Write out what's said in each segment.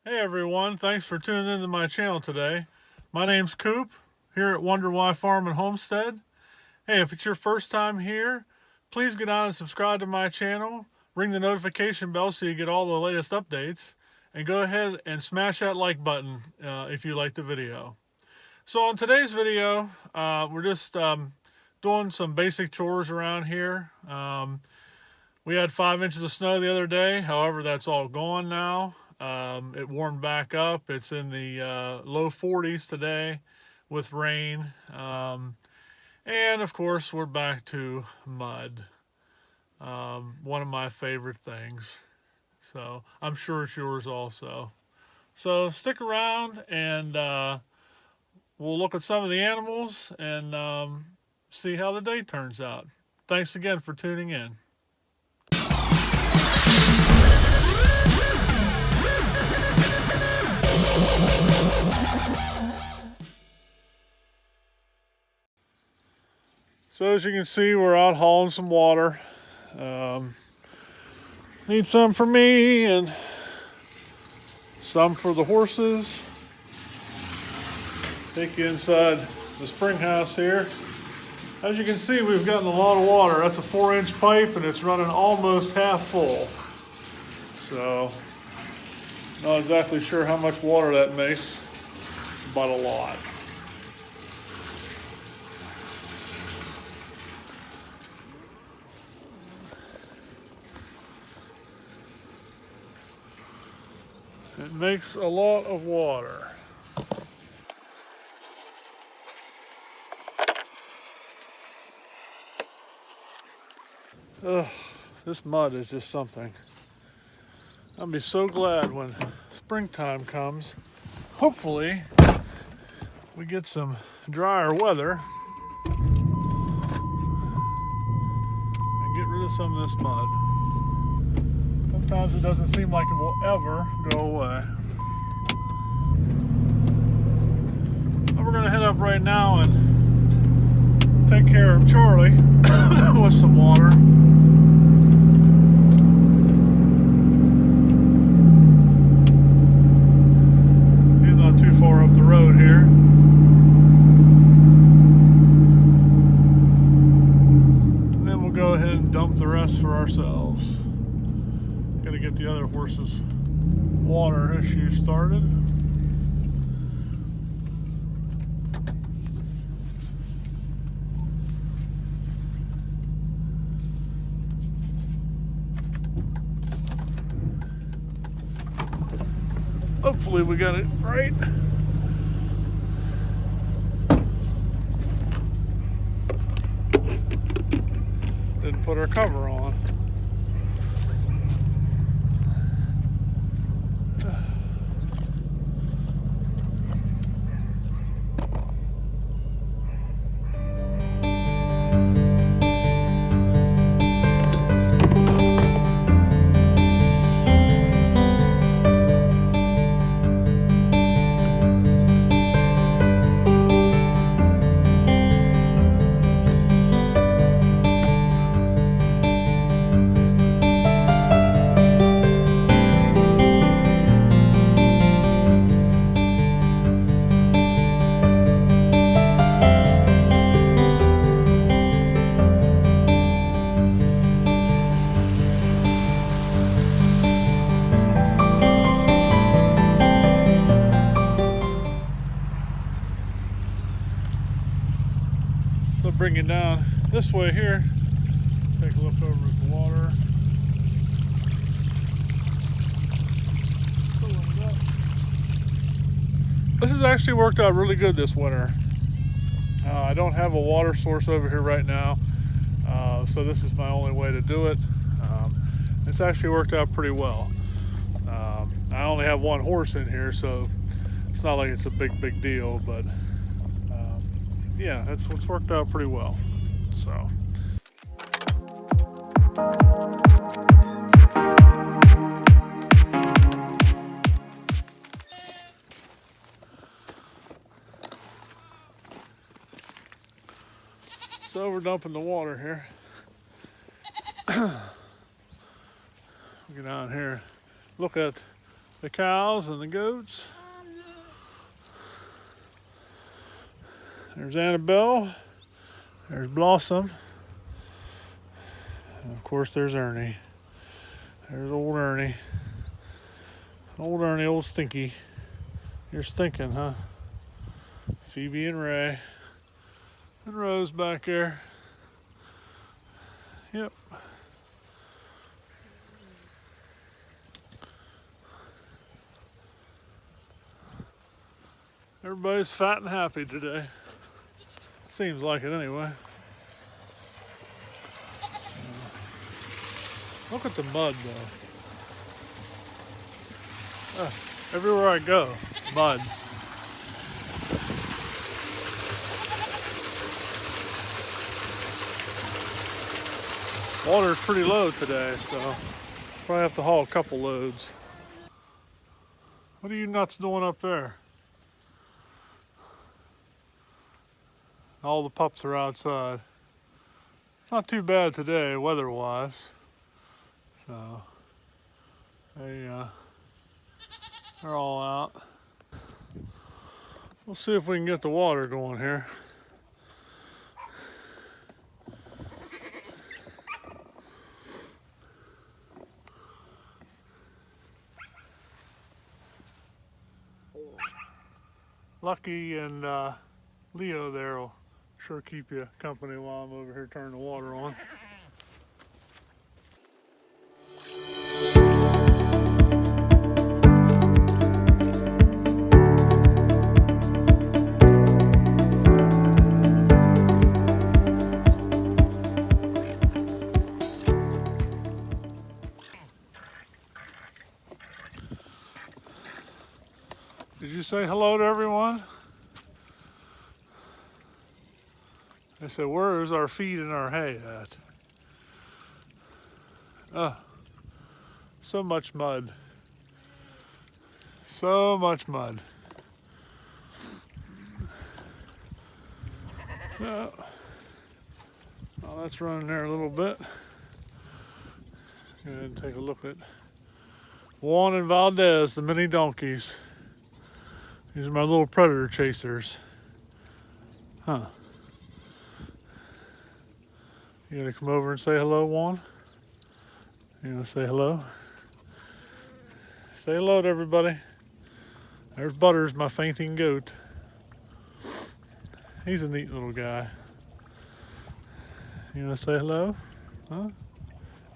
Hey everyone, thanks for tuning into my channel today. My name's Coop, here at Wonder Why Farm and Homestead. Hey, if it's your first time here, please get on and subscribe to my channel, ring the notification bell so you get all the latest updates, and go ahead and smash that like button if you like the video. So on today's video, we're just doing some basic chores around here. We had 5 inches of snow the other day, however that's all gone now. It warmed back up. It's in the low 40s today with rain. And of course, we're back to mud. One of my favorite things. So I'm sure it's yours also. So stick around and we'll look at some of the animals and see how the day turns out. Thanks again for tuning in. So as you can see, we're out hauling some water. Need some for me and some for the horses. Take you inside the spring house here. As you can see, we've gotten a lot of water. That's a 4-inch pipe and it's running almost half full. So, not exactly sure how much water that makes, but a lot. It makes a lot of water. Ugh, this mud is just something. I'll be so glad when springtime comes. Hopefully, we get some drier weather and get rid of some of this mud. Sometimes it doesn't seem like it will ever go away. But we're gonna head up right now and take care of Charlie with some water. He's not too far up the road here. And then we'll go ahead and dump the rest for ourselves. Gotta get the other horses' water issue started. Hopefully we got it right. Didn't put our cover on. So bring it down this way here. Take a look over at the water. This has actually worked out really good this winter. I don't have a water source over here right now, so this is my only way to do it. It's actually worked out pretty well. I only have one horse in here, so it's not like it's a big deal, but yeah, it's worked out pretty well. So. So we're dumping the water here. Get down here. Look at the cows and the goats. There's Annabelle. There's Blossom. And of course, there's Ernie. There's old Ernie. Old Ernie, old Stinky. You're stinking, huh? Phoebe and Ray. And Rose back there. Yep. Everybody's fat and happy today. Seems like it anyway. Look at the mud though. Everywhere I go, mud. Water's pretty low today, so probably have to haul a couple loads. What are you nuts doing up there? All the pups are outside. Not too bad today, weather-wise. So they're all out. We'll see if we can get the water going here. Lucky and Leo there will sure keep you company while I'm over here turning the water on. Did you say hello to everyone? I said, where's our feed and our hay at? So much mud. So much mud. So, well, that's running there a little bit. Go ahead and take a look at Juan and Valdez, the mini donkeys. These are my little predator chasers. Huh. You gonna come over and say hello, Juan? You gonna say hello? Say hello to everybody. There's Butters, my fainting goat. He's a neat little guy. You gonna say hello? Huh?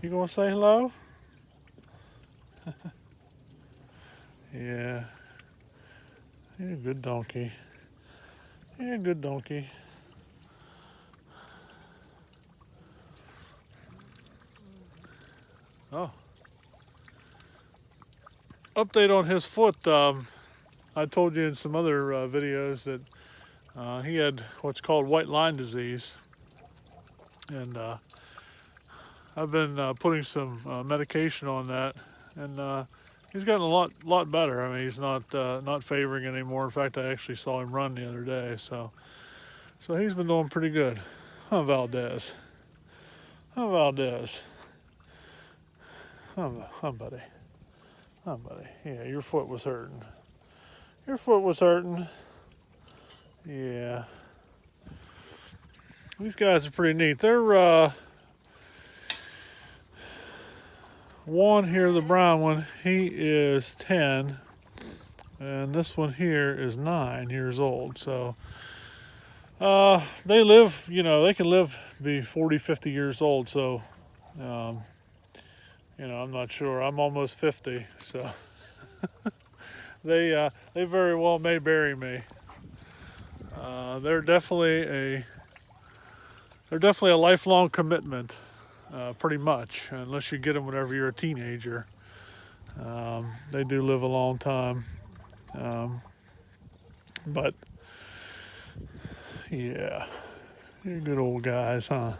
You gonna say hello? Yeah. You're a good donkey. You're a good donkey. Oh. Update on his foot. I told you in some other videos that he had what's called white line disease. And I've been putting some medication on that. And he's gotten a lot better. I mean, he's not favoring it anymore. In fact, I actually saw him run the other day. So he's been doing pretty good. Huh, Valdez? Huh, Valdez? Huh, buddy? Huh, buddy? Yeah, your foot was hurting. Your foot was hurting. Yeah. These guys are pretty neat. They're one here, the brown one, he is 10, and this one here is 9 years old. So they live, they can live, be 40, 50 years old. So I'm not sure. I'm almost 50, so they very well may bury me. They're definitely a lifelong commitment. Pretty much, unless you get them whenever you're a teenager. They do live a long time. But yeah, you're good old guys, huh?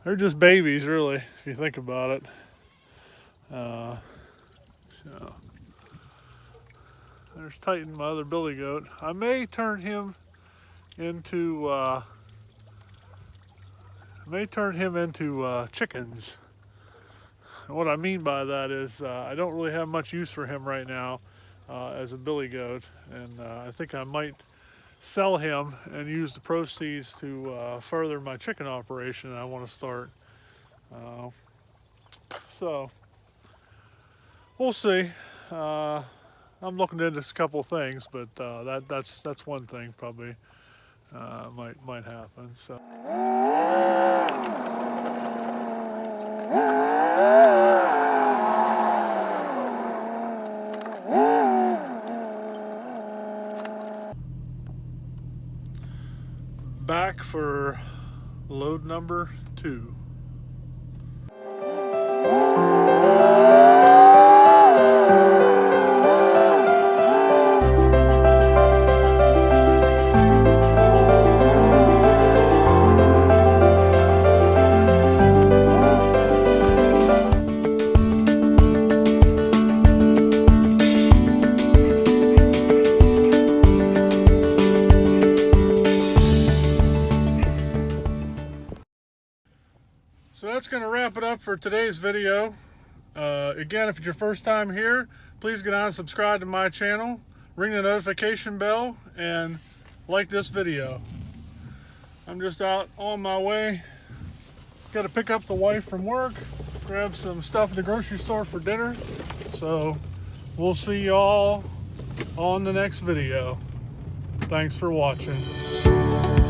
They're just babies, really, if you think about it. So there's Titan, my other billy goat. I may turn him into chickens. what I mean by that is I don't really have much use for him right now as a billy goat, and I think I might sell him and use the proceeds to further my chicken operation I want to start. So we'll see. I'm looking into a couple of things, but that's one thing probably might happen. So. Back for load number 2. So that's going to wrap it up for today's video. Again, if it's your first time here, please get on and subscribe to my channel, ring the notification bell, and like this video. I'm just out on my way. Got to pick up the wife from work, grab some stuff at the grocery store for dinner. So we'll see y'all on the next video. Thanks for watching.